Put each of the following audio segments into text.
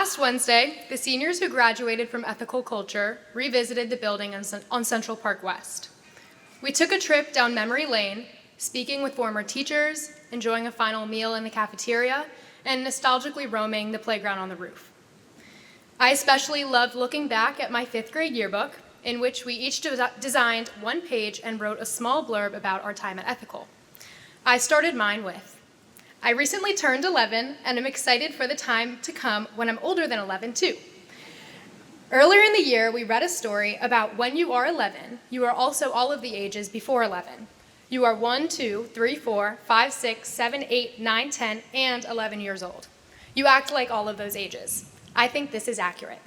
Last Wednesday, the seniors who graduated from Ethical Culture revisited the building on Central Park West. We took a trip down memory lane, speaking with former teachers, enjoying a final meal in the cafeteria, and nostalgically roaming the playground on the roof. I especially loved looking back at my 5th grade yearbook, in which we each designed one page and wrote a small blurb about our time at Ethical. I started mine with, "I recently turned 11 and am excited for the time to come when I'm older than 11 too." Earlier in the year, we read a story about when you are 11, you are also all of the ages before 11. You are 1, 2, 3, 4, 5, 6, 7, 8, 9, 10, and 11 years old. You act like all of those ages. I think this is accurate.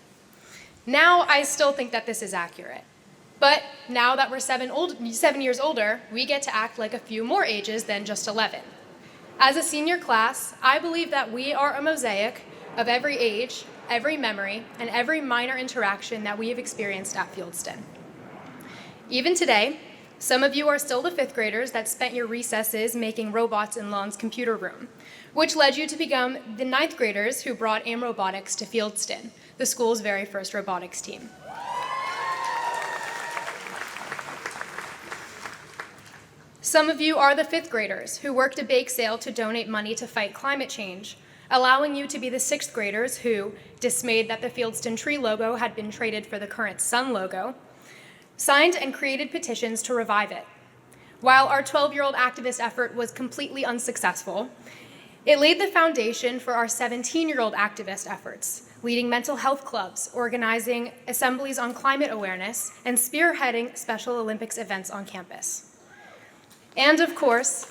Now, I still think that this is accurate. But now that we're 7 years older, we get to act like a few more ages than just 11. As a senior class, I believe that we are a mosaic of every age, every memory, and every minor interaction that we have experienced at Fieldston. Even today, some of you are still the 5th graders that spent your recesses making robots in Lon's computer room, which led you to become the 9th graders who brought AIM Robotics to Fieldston, the school's very first robotics team. Some of you are the 5th graders who worked a bake sale to donate money to fight climate change, allowing you to be the 6th graders who, dismayed that the Fieldston tree logo had been traded for the current sun logo, signed and created petitions to revive it. While our 12-year-old activist effort was completely unsuccessful, it laid the foundation for our 17-year-old activist efforts, leading mental health clubs, organizing assemblies on climate awareness, and spearheading Special Olympics events on campus. And of course,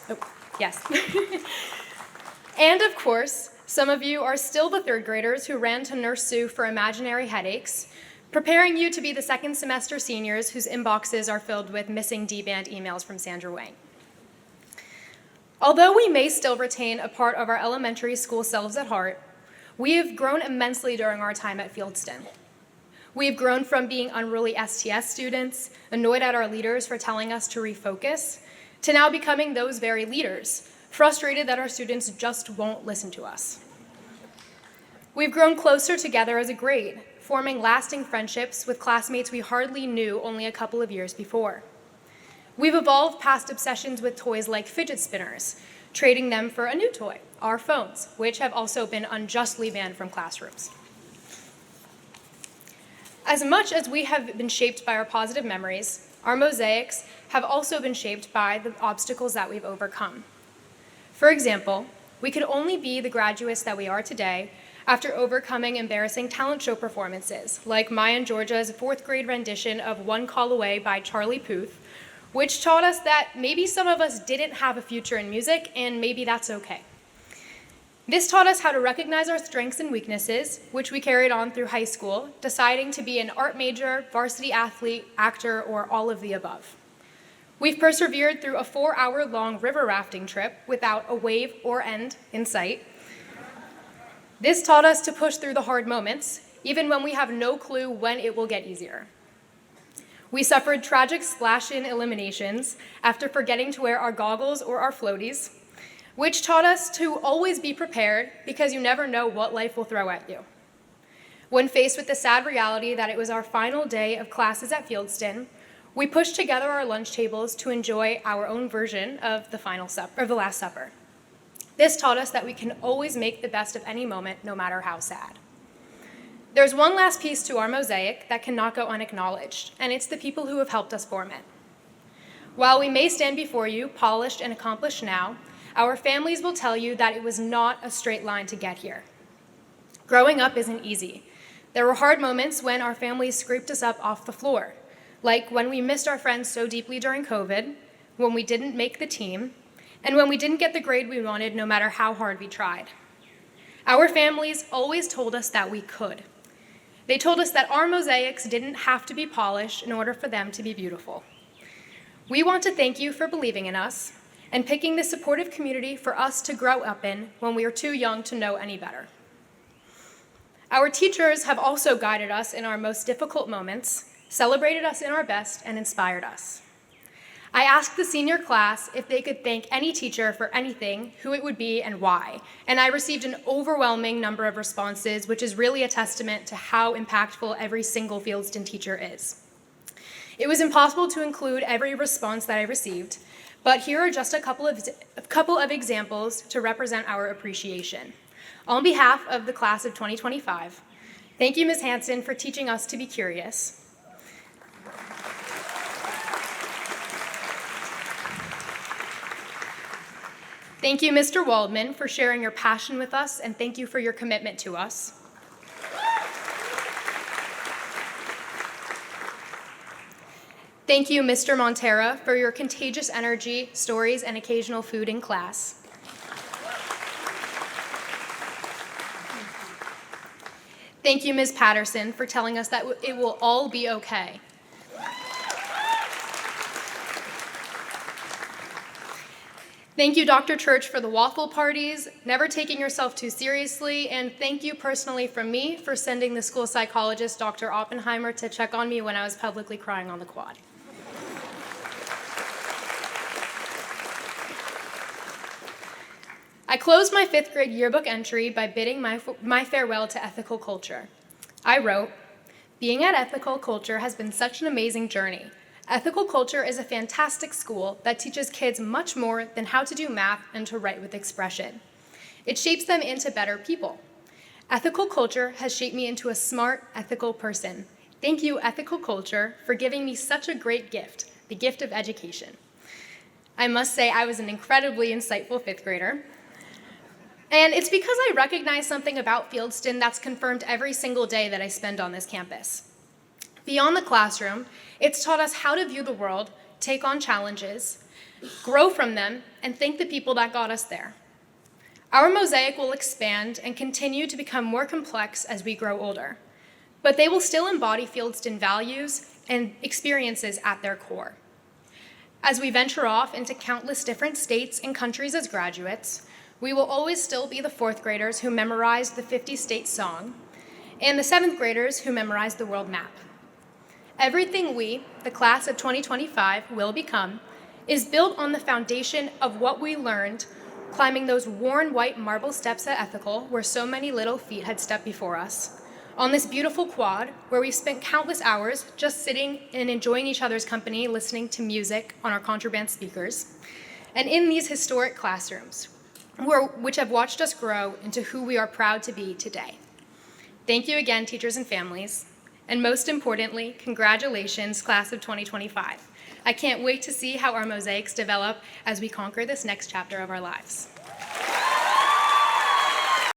some of you are still the 3rd graders who ran to Nurse Sue for imaginary headaches, preparing you to be the 2nd semester seniors whose inboxes are filled with missing D-band emails from Sandra Wang. Although we may still retain a part of our elementary school selves at heart, we have grown immensely during our time at Fieldston. We have grown from being unruly STS students, annoyed at our leaders for telling us to refocus, to now becoming those very leaders, frustrated that our students just won't listen to us. We've grown closer together as a grade, forming lasting friendships with classmates we hardly knew only a couple of years before. We've evolved past obsessions with toys like fidget spinners, trading them for a new toy, our phones, which have also been unjustly banned from classrooms. As much as we have been shaped by our positive memories, our mosaics have also been shaped by the obstacles that we've overcome. For example, we could only be the graduates that we are today after overcoming embarrassing talent show performances, like Maya and Georgia's 4th grade rendition of One Call Away by Charlie Puth, which taught us that maybe some of us didn't have a future in music, and maybe that's okay. This taught us how to recognize our strengths and weaknesses, which we carried on through high school, deciding to be an art major, varsity athlete, actor, or all of the above. We've persevered through a 4-hour-long river rafting trip without a wave or end in sight. This taught us to push through the hard moments, even when we have no clue when it will get easier. We suffered tragic splash-in eliminations after forgetting to wear our goggles or our floaties, which taught us to always be prepared because you never know what life will throw at you. When faced with the sad reality that it was our final day of classes at Fieldston, we pushed together our lunch tables to enjoy our own version of the Last Supper. This taught us that we can always make the best of any moment, no matter how sad. There's one last piece to our mosaic that cannot go unacknowledged, and it's the people who have helped us form it. While we may stand before you, polished and accomplished now, our families will tell you that it was not a straight line to get here. Growing up isn't easy. There were hard moments when our families scraped us up off the floor, like when we missed our friends so deeply during COVID, when we didn't make the team, and when we didn't get the grade we wanted no matter how hard we tried. Our families always told us that we could. They told us that our mosaics didn't have to be polished in order for them to be beautiful. We want to thank you for believing in us and picking the supportive community for us to grow up in when we were too young to know any better. Our teachers have also guided us in our most difficult moments, celebrated us in our best, and inspired us. I asked the senior class if they could thank any teacher for anything, who it would be, and why. And I received an overwhelming number of responses, which is really a testament to how impactful every single Fieldston teacher is. It was impossible to include every response that I received, but here are just a couple of examples to represent our appreciation. On behalf of the class of 2025, thank you, Ms. Hanson, for teaching us to be curious. Thank you, Mr. Waldman, for sharing your passion with us, and thank you for your commitment to us. Thank you, Mr. Montera, for your contagious energy, stories, and occasional food in class. Thank you, Ms. Patterson, for telling us that it will all be okay. Thank you, Dr. Church, for the waffle parties, never taking yourself too seriously, and thank you personally from me for sending the school psychologist, Dr. Oppenheimer, to check on me when I was publicly crying on the quad. I closed my 5th grade yearbook entry by bidding my farewell to ethical culture. I wrote, "Being at Ethical Culture has been such an amazing journey. Ethical Culture is a fantastic school that teaches kids much more than how to do math and to write with expression. It shapes them into better people. Ethical Culture has shaped me into a smart, ethical person. Thank you, Ethical Culture, for giving me such a great gift, the gift of education." I must say I was an incredibly insightful 5th grader. And it's because I recognize something about Fieldston that's confirmed every single day that I spend on this campus. Beyond the classroom, it's taught us how to view the world, take on challenges, grow from them, and thank the people that got us there. Our mosaic will expand and continue to become more complex as we grow older, but they will still embody Fieldston values and experiences at their core. As we venture off into countless different states and countries as graduates, we will always still be the 4th graders who memorized the 50-state song and the 7th graders who memorized the world map. Everything we, the class of 2025, will become is built on the foundation of what we learned climbing those worn white marble steps at Ethical where so many little feet had stepped before us, on this beautiful quad where we've spent countless hours just sitting and enjoying each other's company, listening to music on our contraband speakers, and in these historic classrooms, which have watched us grow into who we are proud to be today. Thank you again, teachers and families. And most importantly, congratulations, class of 2025. I can't wait to see how our mosaics develop as we conquer this next chapter of our lives.